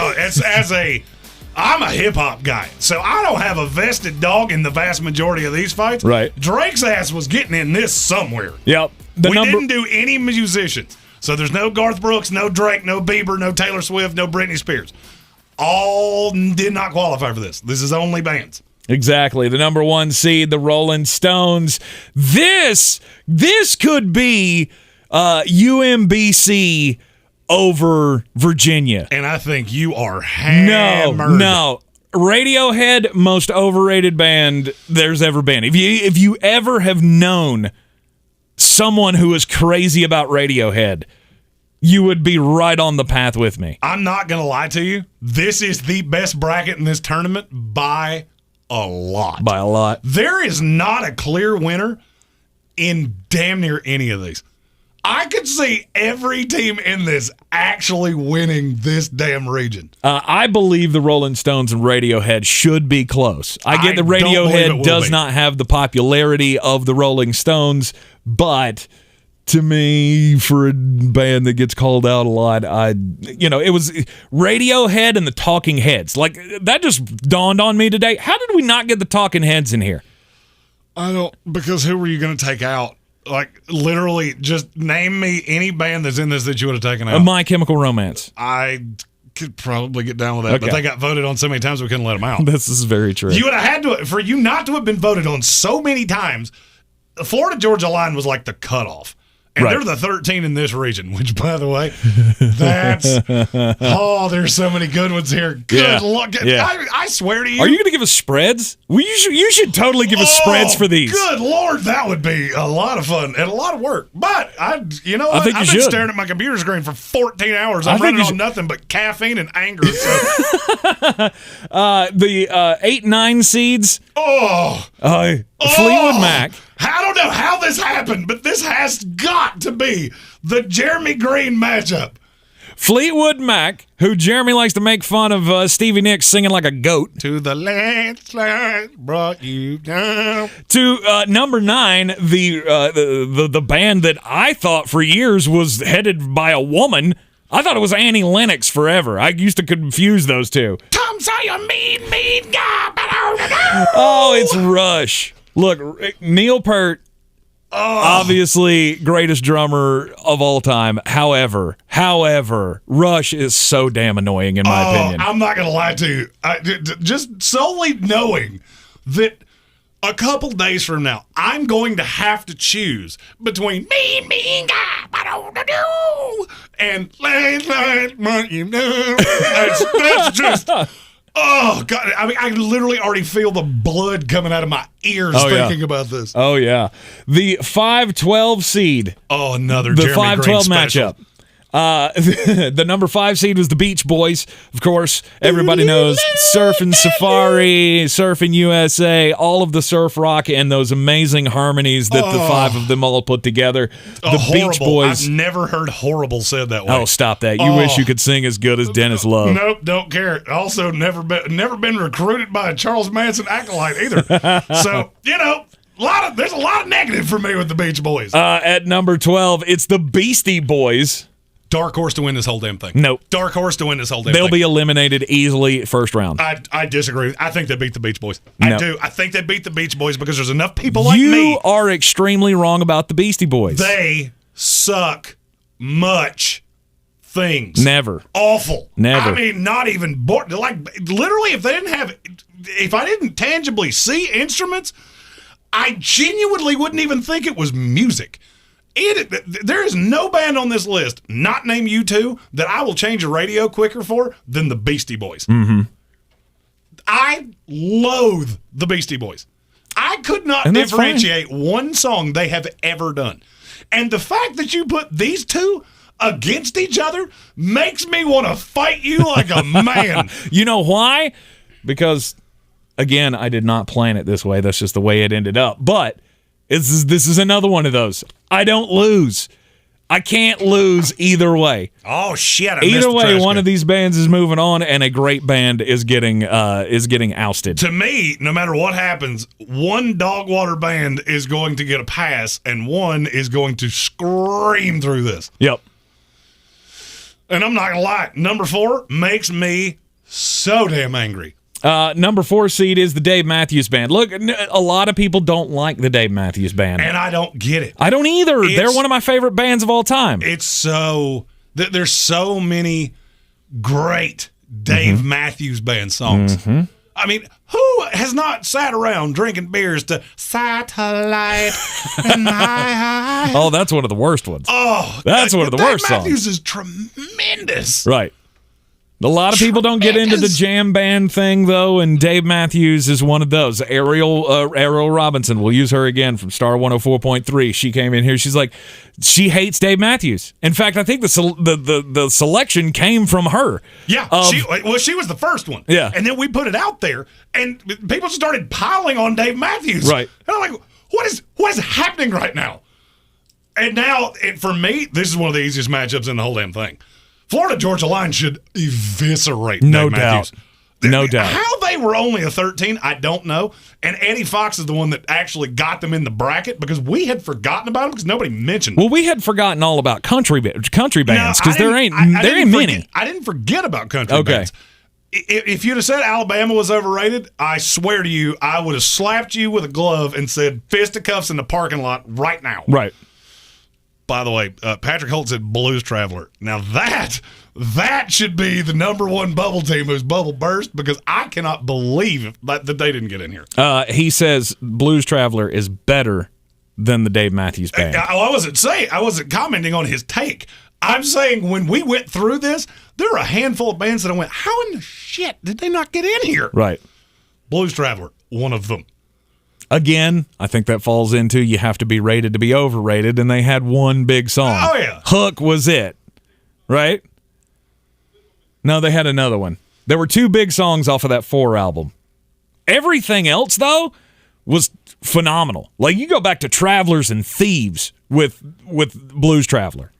I'm a hip-hop guy, so I don't have a vested dog in the vast majority of these fights. Right. Drake's ass was getting in this somewhere. Yep. We didn't do any musicians. So there's no Garth Brooks, no Drake, no Bieber, no Taylor Swift, no Britney Spears. All did not qualify for this. This is only bands. Exactly. The number 1 seed, the Rolling Stones. This could be UMBC over Virginia. And I think you are hammered. No. Radiohead, most overrated band there's ever been. If you ever have known someone who is crazy about Radiohead, you would be right on the path with me. I'm not going to lie to you. This is the best bracket in this tournament by a lot. By a lot. There is not a clear winner in damn near any of these. I could see every team in this actually winning this damn region. I believe the Rolling Stones and Radiohead should be close. I get the Radiohead does not have the popularity of the Rolling Stones, but to me, for a band that gets called out a lot, it was Radiohead and the Talking Heads. Like, that just dawned on me today. How did we not get the Talking Heads in here? Because who were you going to take out? Like, literally, just name me any band that's in this that you would have taken out. My Chemical Romance. I could probably get down with that, but they got voted on so many times we couldn't let them out. This is very true. You would have had to, for you not to have been voted on so many times, the Florida-Georgia line was like the cutoff. And they're the 13 in this region, which, by the way, there's so many good ones here. Good luck. Yeah. I swear to you. Are you going to give us spreads? Well, you should totally give us spreads for these. Good Lord, that would be a lot of fun and a lot of work. But, I've been staring at my computer screen for 14 hours. I'm running on nothing but caffeine and anger. So. The 8-9 seeds. Fleetwood Mac. I don't know how this happened, but this has got to be the Jeremy Greene matchup. Fleetwood Mac, who Jeremy likes to make fun of Stevie Nicks singing like a goat. To the landslide brought you down. To number 9, the band that I thought for years was headed by a woman. I thought it was Annie Lennox forever. I used to confuse those two. Tom Sawyer, mean guy. Oh, it's Rush. Look, Neil Peart, obviously greatest drummer of all time. However, Rush is so damn annoying in my opinion. I'm not going to lie to you. Just solely knowing that a couple days from now, I'm going to have to choose between mean guy, and that's just... Oh, God. I mean, I literally already feel the blood coming out of my ears thinking about this. Oh, yeah. The 5-12 seed. Oh, another the Jeremy 5-12 Greene special. matchup. The number 5 seed was the Beach Boys. Of course, everybody knows Surfing Safari, Surfing USA, all of the surf rock and those amazing harmonies that the 5 of them all put together. The Beach Boys. I've never heard horrible said that way. Oh, stop that. You wish you could sing as good as Dennis Love. Nope, don't care. Also, never been recruited by a Charles Manson acolyte either. So, there's a lot of negative for me with the Beach Boys. At number 12, it's the Beastie Boys. Dark horse to win this whole damn thing. Nope. Dark horse to win this whole damn thing. They'll be eliminated easily first round. I disagree. I think they beat the Beach Boys. I do. I think they beat the Beach Boys because there's enough people like me. You are extremely wrong about the Beastie Boys. They suck much things. Never. Awful. Never. I mean, not even like literally if I didn't tangibly see instruments, I genuinely wouldn't even think it was music. There is no band on this list, not named U2, that I will change a radio quicker for than the Beastie Boys. Mm-hmm. I loathe the Beastie Boys. I could not differentiate one song they have ever done. And the fact that you put these two against each other makes me want to fight you like a man. You know why? Because, again, I did not plan it this way. That's just the way it ended up. But this is another one of those. I don't lose. I can't lose either way. Oh shit! Either way, one of these bands is moving on, and a great band is getting ousted. To me, no matter what happens, one dog water band is going to get a pass, and one is going to scream through this. Yep. And I'm not gonna lie, number 4 makes me so damn angry. Number 4 seed is the Dave Matthews Band. Look, a lot of people don't like the Dave Matthews Band. And I don't get it. I don't either. They're one of my favorite bands of all time. It's so... There's so many great Dave Matthews Band songs. I mean, who has not sat around drinking beers to Satellite in my eye? Oh, that's one of the worst ones. Oh, that's one of the worst songs. Dave Matthews is tremendous. Right. A lot of people don't get into the jam band thing, though, and Dave Matthews is one of those. Ariel Robinson, we'll use her again from Star 104.3. She came in here. She's like, she hates Dave Matthews. In fact, I think the selection came from her. Yeah, she was the first one. Yeah. And then we put it out there, and people started piling on Dave Matthews. Right. And I'm like, what is happening right now? And now, for me, this is one of the easiest matchups in the whole damn thing. Florida-Georgia Line should eviscerate Dave Matthews. No doubt. How they were only a 13, I don't know. And Eddie Fox is the one that actually got them in the bracket because we had forgotten about them because nobody mentioned them. Well, we had forgotten all about country bands because there ain't many. I didn't forget about country bands. If you'd have said Alabama was overrated, I swear to you, I would have slapped you with a glove and said fisticuffs in the parking lot right now. Right. By the way, Patrick Holt said Blues Traveler. Now that should be the number one bubble team whose bubble burst because I cannot believe that they didn't get in here. He says Blues Traveler is better than the Dave Matthews Band. I wasn't commenting on his take. I'm saying when we went through this, there were a handful of bands that I went, how in the shit did they not get in here? Right. Blues Traveler, one of them. Again, I think that falls into you have to be rated to be overrated, and they had one big song. Oh, yeah. Hook was it, right? No, they had another one. There were 2 big songs off of that 4 album. Everything else, though, was phenomenal. Like, you go back to Travelers and Thieves with Blues Traveler.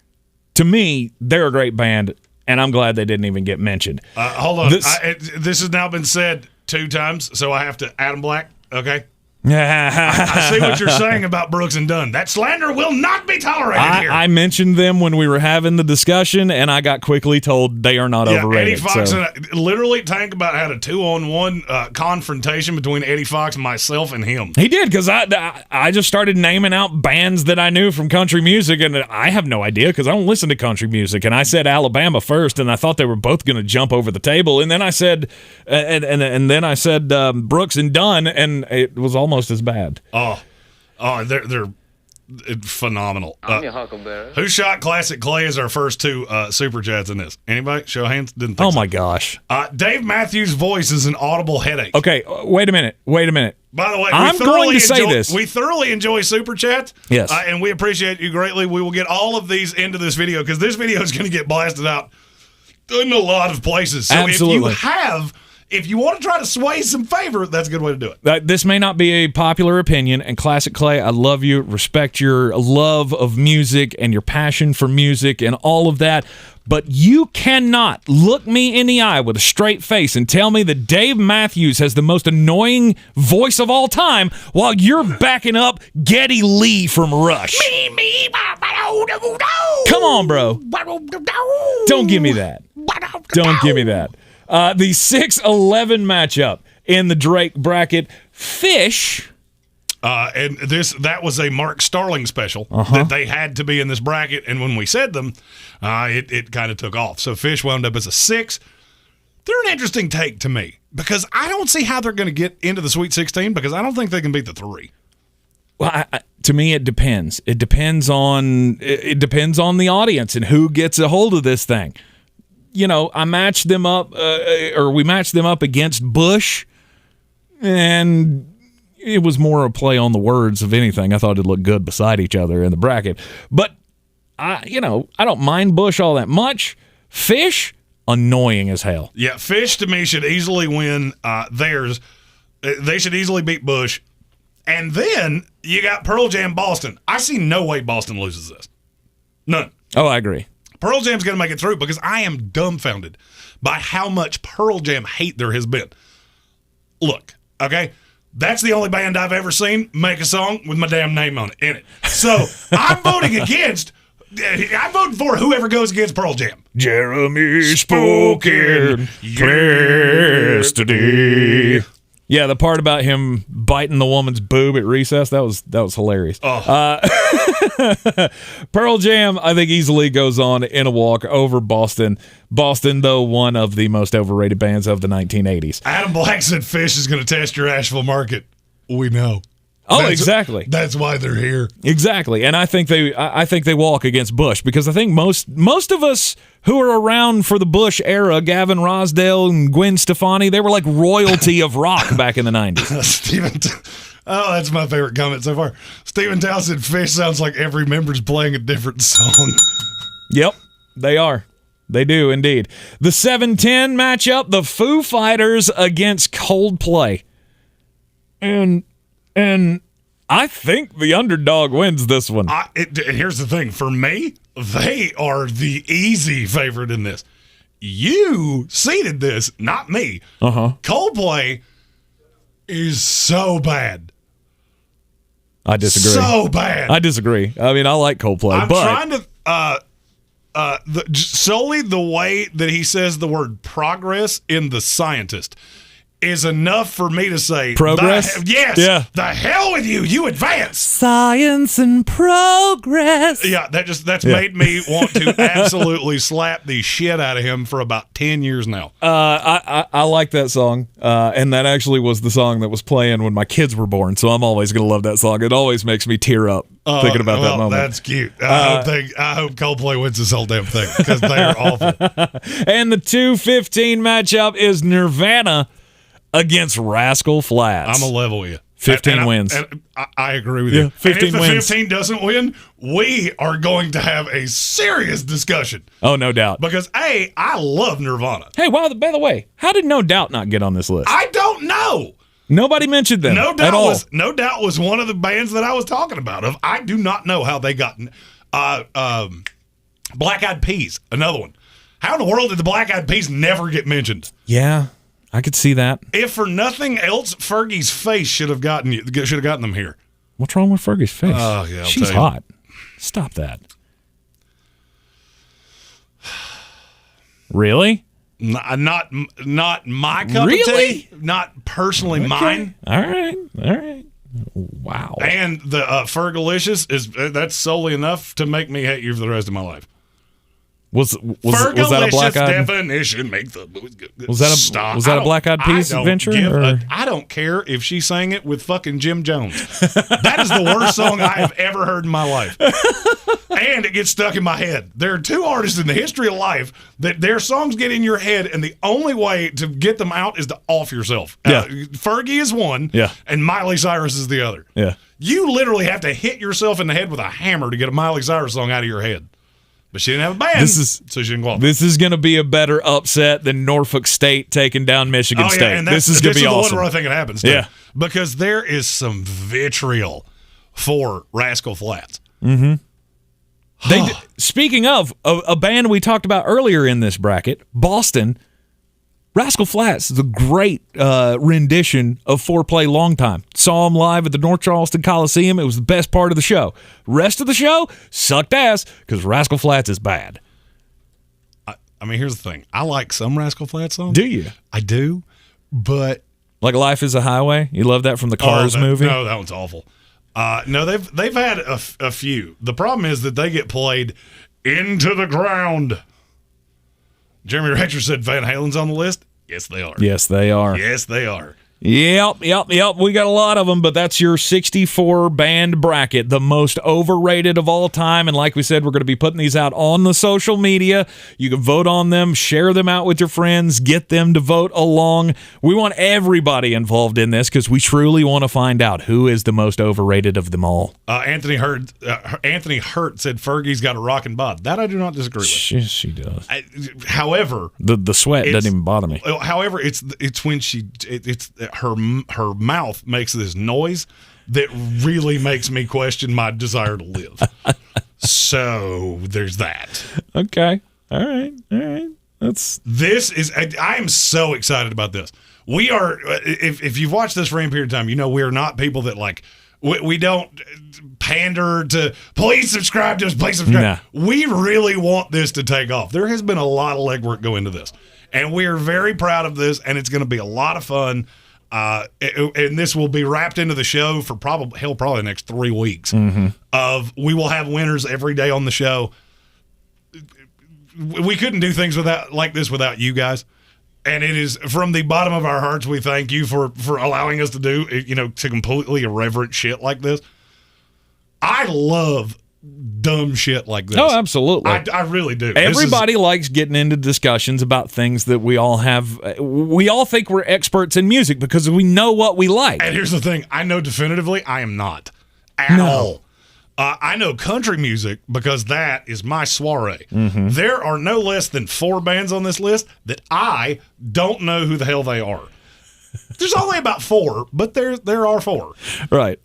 To me, they're a great band, and I'm glad they didn't even get mentioned. Hold on. This has now been said 2 times, so I have to Adam Black, okay? I see what you're saying about Brooks and Dunn. That slander will not be tolerated here. I mentioned them when we were having the discussion, and I got quickly told they are not overrated. Eddie Fox literally Tank about had a 2-on-1 confrontation between Eddie Fox, myself, and him. He did, because I just started naming out bands that I knew from country music, and I have no idea because I don't listen to country music. And I said Alabama first, and I thought they were both going to jump over the table. And then I said, and then I said Brooks and Dunn, and it was almost as bad. They're phenomenal. I'm your Huckleberry. Who shot Classic Clay as our first 2 super chats in this? Anybody? Show of hands. Didn't think Oh so. my gosh. Dave Matthews' voice is an audible headache. Okay, wait a minute. By the way, I'm going to say this. We thoroughly enjoy super chats. Yes. And we appreciate you greatly. We will get all of these into this video because this video is going to get blasted out in a lot of places. So Absolutely. if you want to try to sway some favor, that's a good way to do it. This may not be a popular opinion, and Classic Clay, I love you, respect your love of music and your passion for music and all of that, but you cannot look me in the eye with a straight face and tell me that Dave Matthews has the most annoying voice of all time while you're backing up Geddy Lee from Rush. Come on, bro. Don't give me that. Don't give me that. The 6-11 matchup in the Drake bracket. Fish. And that was a Mark Starling special that they had to be in this bracket. And when we said them, it kind of took off. So Fish wound up as a 6. They're an interesting take to me because I don't see how they're going to get into the Sweet 16 because I don't think they can beat the 3. Well, to me, it depends. It depends on the audience and who gets a hold of this thing. You know, we matched them up against Bush, and it was more a play on the words of anything. I thought it'd look good beside each other in the bracket. But, I don't mind Bush all that much. Fish, annoying as hell. Yeah, Fish to me should easily win theirs. They should easily beat Bush. And then you got Pearl Jam Boston. I see no way Boston loses this. None. Oh, I agree. Pearl Jam's going to make it through because I am dumbfounded by how much Pearl Jam hate there has been. Look, okay, that's the only band I've ever seen make a song with my damn name on it in it. So I'm voting against I vote for whoever goes against Pearl Jam. Jeremy spoken yesterday. Yeah, the part about him biting the woman's boob at recess, that was hilarious. Pearl Jam, I think, easily goes on in a walk over Boston. Boston, though, one of the most overrated bands of the 1980s. Adam Black said Fish is going to test your Asheville market. We know. Exactly. That's why they're here. Exactly, and I think they walk against Bush, because I think most of us who are around for the Bush era, Gavin Rossdale and Gwen Stefani, they were like royalty of rock back in the 90s. That's my favorite comment so far. Stephen Townsend, Fish sounds like every member's playing a different song. Yep, they are. They do indeed. The 7-10 matchup: the Foo Fighters against Coldplay, and I think the underdog wins this one. Here's the thing. For me, they are the easy favorite in this. You seeded this, not me. Coldplay is so bad. I disagree. So bad. I disagree. I mean, I like Coldplay, I'm trying to solely the way that he says the word progress in The Scientist is enough for me to say progress. Yes. Yeah. The hell with you. You advance. Science and progress. Yeah. That's made me want to absolutely slap the shit out of him for about 10 years now. I like that song, and that actually was the song that was playing when my kids were born. So I'm always going to love that song. It always makes me tear up thinking about that moment. That's cute. I hope Coldplay wins this whole damn thing, because they are awful. And the 2-15 matchup is Nirvana against Rascal Flatts. I'm a level with you. 15 wins. And I agree with you. 15 and if the wins. 15 doesn't win, we are going to have a serious discussion. Oh, no doubt. Because, I love Nirvana. Hey, wow, by the way, how did No Doubt not get on this list? I don't know. Nobody mentioned them No at all. No Doubt was one of the bands that I was talking about. I do not know how they got Black Eyed Peas, another one. How in the world did the Black Eyed Peas never get mentioned? Yeah, I could see that. If for nothing else, Fergie's face should have gotten them here. What's wrong with Fergie's face? Oh, yeah, she's hot. Stop that. Really? Not my cup of tea. Not personally mine. All right. Wow. And the Fergalicious that's solely enough to make me hate you for the rest of my life. Was that a Black Eyed definition? Make the was that a Black Eyed Peas adventure? I don't care if she sang it with fucking Jim Jones. That is the worst song I have ever heard in my life, and it gets stuck in my head. There are two artists in the history of life that their songs get in your head, and the only way to get them out is to off yourself. Yeah. Fergie is one, and Miley Cyrus is the other. Yeah, you literally have to hit yourself in the head with a hammer to get a Miley Cyrus song out of your head. But she didn't have a band, so she didn't qualify. This is going to be a better upset than Norfolk State taking down Michigan State. And this is going to be awesome. This is the one where I think it happens, too. Yeah. Because there is some vitriol for Rascal Flatts. Mm-hmm. Speaking of a band we talked about earlier in this bracket, Boston, Rascal Flatts is a great rendition of Foreplay Longtime. Saw them live at the North Charleston Coliseum. It was the best part of the show. Rest of the show sucked ass because Rascal Flatts is bad. I mean, here's the thing. I like some Rascal Flatts songs. Do you? I do, but... Like Life is a Highway? You love that from the Cars movie? No, that one's awful. No, they've had a few. The problem is that they get played into the ground. Jeremy Rector said Van Halen's on the list. Yes, they are. Yes, they are. Yes, they are. Yep. We got a lot of them, but that's your 64 band bracket, the most overrated of all time. And like we said, we're going to be putting these out on the social media. You can vote on them, share them out with your friends, get them to vote along. We want everybody involved in this because we truly want to find out who is the most overrated of them all. Anthony Hurt said Fergie's got a rockin' bod. That I do not disagree with. Yes, she does. However, the sweat doesn't even bother me. However, it's when her mouth makes this noise that really makes me question my desire to live. So there's that. Okay. All right. I am so excited about this. We are, if you've watched this for any period of time, you know we are not people that we don't pander to please subscribe to us, please subscribe. Nah. We really want this to take off. There has been a lot of legwork go into this, and we are very proud of this, and it's going to be a lot of fun. And this will be wrapped into the show for probably the next 3 weeks. We will have winners every day on the show. We couldn't do things like this without you guys. And it is from the bottom of our hearts, we thank you for allowing us to do, to completely irreverent shit like this. I love dumb shit like this. Oh, absolutely. I really do. Everybody likes getting into discussions about things that we all have. We all think we're experts in music because we know what we like. And here's the thing. I know definitively I am not at all. I know country music because that is my soiree. There are no less than 4 bands on this list that I don't know who the hell they are. There's only about 4, but there are 4. Right.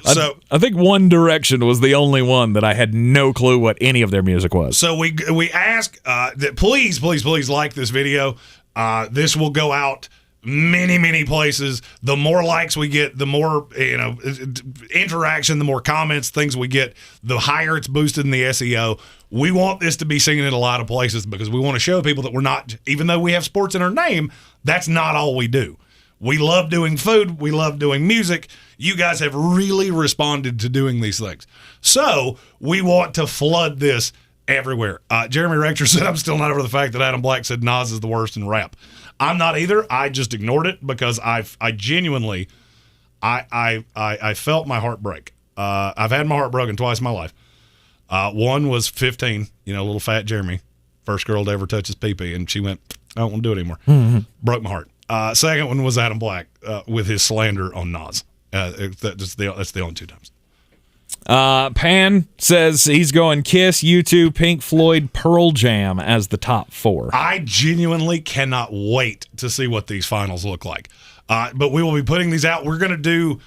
So I think One Direction was the only one that I had no clue what any of their music was. So we ask that please like this video. This will go out many places. The more likes we get, the more interaction, the more comments, things we get, the higher it's boosted in the SEO. We want this to be seen in a lot of places because we want to show people that we're not, even though we have sports in our name, that's not all we do. We love doing food. We love doing music. You guys have really responded to doing these things. So we want to flood this everywhere. Jeremy Rector said, I'm still not over the fact that Adam Black said Nas is the worst in rap. I'm not either. I just ignored it because I genuinely, I felt my heart break. I've had my heart broken twice in my life. One was 15, little fat Jeremy, first girl to ever touch his pee-pee, and she went, I don't want to do it anymore. Broke my heart. Second one was Adam Black with his slander on Nas. That's the only 2 times. Pan says he's going Kiss, U2, Pink Floyd, Pearl Jam as the top 4. I genuinely cannot wait to see what these finals look like. But we will be putting these out. We're gonna do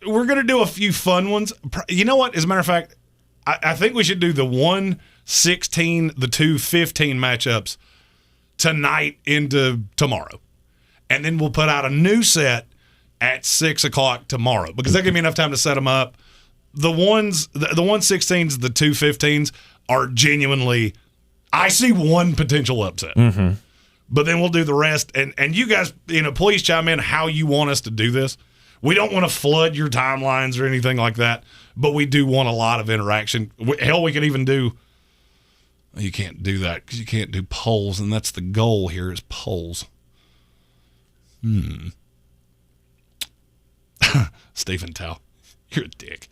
a few fun ones. You know what? As a matter of fact, I think we should do the 1-16, the 2-15 matchups tonight into tomorrow, and then we'll put out a new set at 6:00 tomorrow because that give me enough time to set them up. The 1-16s, the 2-15s are genuinely, I see one potential upset. But then we'll do the rest. And you guys, please chime in how you want us to do this. We don't want to flood your timelines or anything like that, but we do want a lot of interaction. Hell, we could even do, you can't do that because you can't do polls, and that's the goal here is polls. Stephen Tao, you're a dick.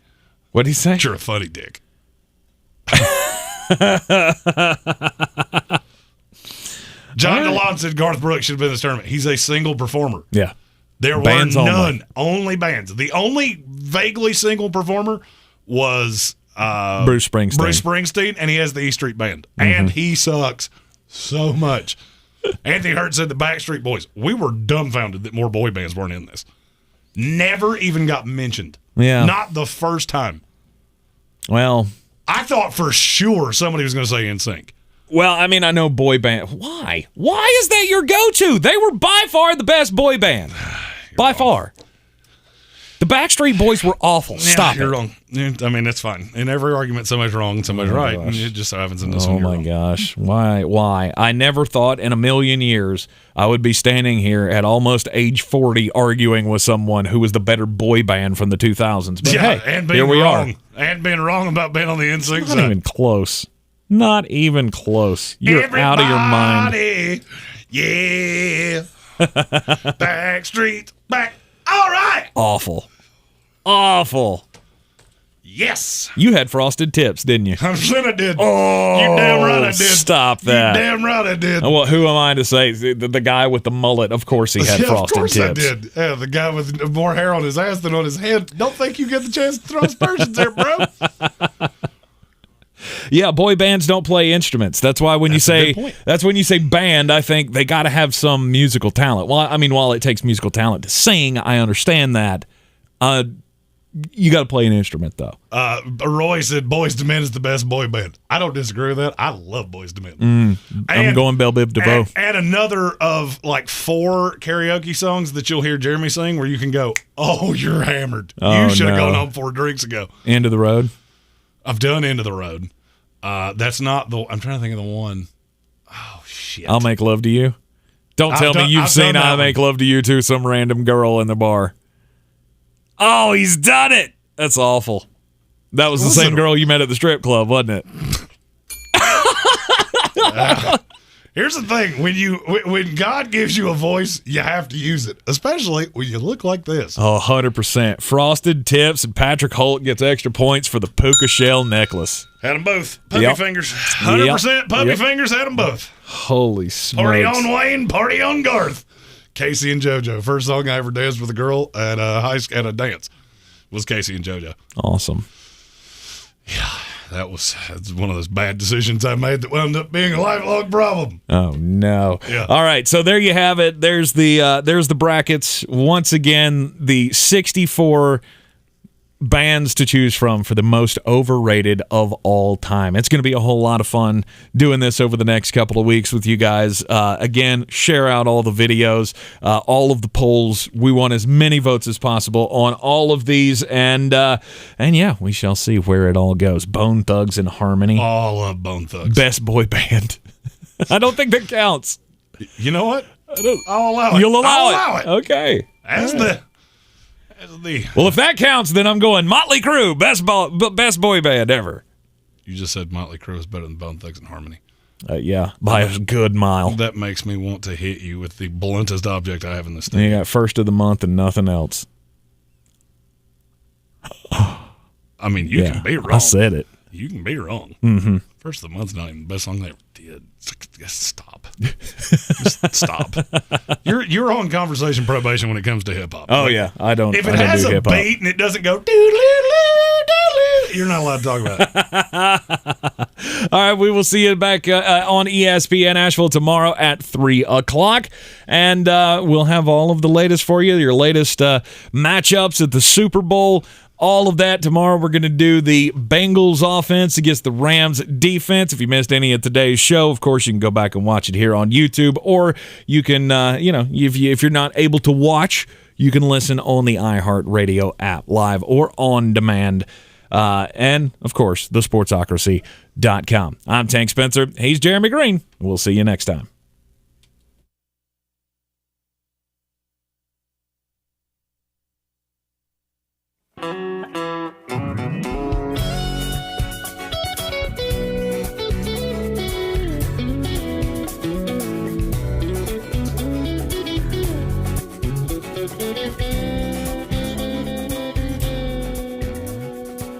What'd he say? You're a funny dick. John DeLon said Garth Brooks should have been in this tournament. He's a single performer. Yeah. There Bands were none. Only bands. The only vaguely single performer was Bruce Springsteen. And he has the E Street Band. And he sucks so much. Anthony Hurt said the Backstreet Boys. We were dumbfounded that more boy bands weren't in this. Never even got mentioned. Yeah. Not the first time. Well, I thought for sure somebody was going to say NSYNC. Well, I mean, I know boy band. Why? Why is that your go-to? They were by far the best boy band. By far. The Backstreet Boys were awful. Stop you're it. wrong. I mean, that's fine. In every argument, somebody's wrong and somebody's right. And it just so happens in this one. Oh, my gosh. Why? I never thought in a million years I would be standing here at almost age 40 arguing with someone who was the better boy band from the 2000s. But hey, and being here we wrong. are. And being wrong about being on the NSYNC side. Not even close. Not even close. You're out of your mind. Yeah. Backstreet back. All right. Awful. Yes. You had frosted tips, didn't you? I'm sure I did. Oh, you damn right I did. Stop that. You damn right I did. Well, who am I to say? The guy with the mullet, of course he had frosted tips. Of course I did. Yeah, the guy with more hair on his ass than on his head. Don't think you get the chance to throw aspersions there, bro. Yeah, boy bands don't play instruments. That's why when you say band, I think they got to have some musical talent. Well, I mean, while it takes musical talent to sing, I understand that. You got to play an instrument, though. Roy said Boyz II Men is the best boy band. I don't disagree with that. I love Boyz II Men. I'm going Belle Biv DeVoe. And another of like 4 karaoke songs that you'll hear Jeremy sing where you can go, oh, you're hammered. You should have gone home 4 drinks ago. End of the Road? I've done End of the Road. That's not the. I'm trying to think of the one. Oh, shit. I'll Make Love to You. Don't tell me you've seen I Make Love to You to some random girl in the bar. Oh, he's done it. That's awful. That was the same girl you met at the strip club, wasn't it? Here's the thing. When God gives you a voice, you have to use it, especially when you look like this. Oh, 100%. Frosted Tips and Patrick Holt gets extra points for the puka shell necklace. Had them both. Puppy fingers. 100% puppy fingers, had them both. Holy smokes. Party on Wayne, party on Garth. Casey and JoJo. First song I ever danced with a girl at a dance was Casey and JoJo. Awesome. Yeah, that's one of those bad decisions I made that wound up being a lifelong problem. Oh no. Yeah. All right, so there you have it. There's the brackets. Once again, the 64 bands to choose from for the most overrated of all time. It's going to be a whole lot of fun doing this over the next couple of weeks with you guys. Again, share out all the videos, all of the polls. We want as many votes as possible on all of these, and yeah, we shall see where it all goes. Bone Thugs and Harmony. All of Bone Thugs. Best boy band. I don't think that counts. You know what? I'll allow it. You'll allow it. Okay. Well, if that counts, then I'm going Motley Crue, best boy band ever. You just said Motley Crue is better than Bone Thugs and Harmony. Yeah, by a good mile. That makes me want to hit you with the bluntest object I have in this thing. You got first of the month and nothing else. I mean, you can be wrong. I said it. You can be wrong. Mm-hmm. First of the month's not even the best song they ever did. Just stop. Just stop. You're on conversation probation when it comes to hip hop. Oh yeah, I don't. If it has a beat and it doesn't go you're not allowed to talk about it. All right, we will see you back on ESPN Asheville tomorrow at 3:00, and we'll have all of the latest for you. Your latest matchups at the Super Bowl. All of that tomorrow. We're going to do the Bengals offense against the Rams defense. If you missed any of today's show, of course, you can go back and watch it here on YouTube, or you can, if you're not able to watch, you can listen on the iHeartRadio app live or on demand. And, of course, thesportsocracy.com. I'm Tank Spencer. He's Jeremy Greene. We'll see you next time.